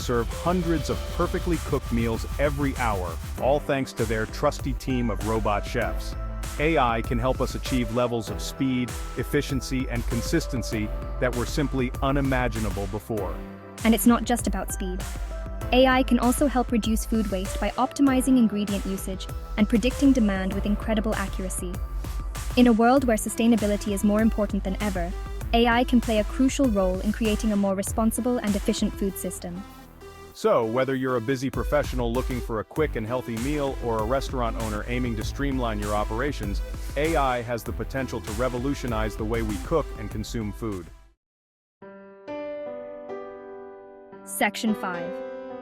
serve hundreds of perfectly cooked meals every hour, all thanks to their trusty team of robot chefs. AI can help us achieve levels of speed, efficiency, and consistency that were simply unimaginable before. And it's not just about speed. AI can also help reduce food waste by optimizing ingredient usage and predicting demand with incredible accuracy. In a world where sustainability is more important than ever, AI can play a crucial role in creating a more responsible and efficient food system. So, whether you're a busy professional looking for a quick and healthy meal or a restaurant owner aiming to streamline your operations, AI has the potential to revolutionize the way we cook and consume food. Section 5.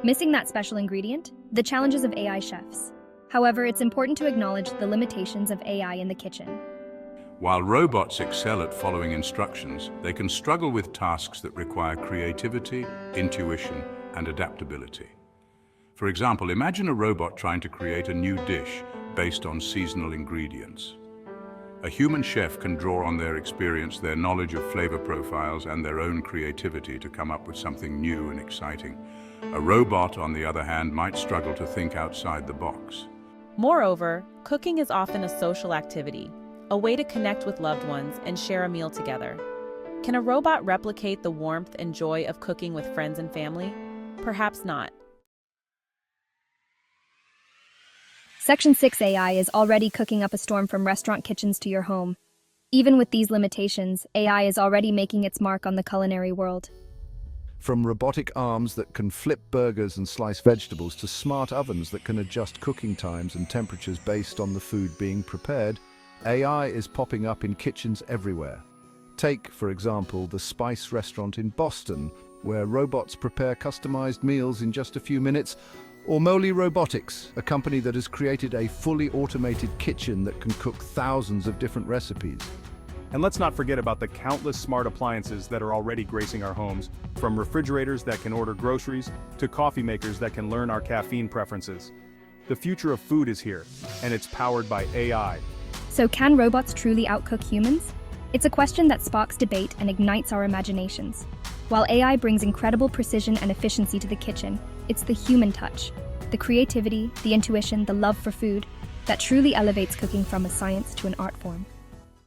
Missing that special ingredient? The challenges of AI chefs. However, it's important to acknowledge the limitations of AI in the kitchen. While robots excel at following instructions, they can struggle with tasks that require creativity, intuition, and adaptability. For example, imagine a robot trying to create a new dish based on seasonal ingredients. A human chef can draw on their experience, their knowledge of flavor profiles, and their own creativity to come up with something new and exciting. A robot, on the other hand, might struggle to think outside the box. Moreover, cooking is often a social activity, a way to connect with loved ones and share a meal together. Can a robot replicate the warmth and joy of cooking with friends and family? Perhaps not. Section 6. AI is already cooking up a storm from restaurant kitchens to your home. Even with these limitations, AI is already making its mark on the culinary world. From robotic arms that can flip burgers and slice vegetables to smart ovens that can adjust cooking times and temperatures based on the food being prepared, AI is popping up in kitchens everywhere. Take, for example, the Spice restaurant in Boston, where robots prepare customized meals in just a few minutes, or Moli Robotics, a company that has created a fully automated kitchen that can cook thousands of different recipes. And let's not forget about the countless smart appliances that are already gracing our homes, from refrigerators that can order groceries to coffee makers that can learn our caffeine preferences. The future of food is here, and it's powered by AI. So can robots truly outcook humans? It's a question that sparks debate and ignites our imaginations. While AI brings incredible precision and efficiency to the kitchen, it's the human touch, the creativity, the intuition, the love for food, that truly elevates cooking from a science to an art form.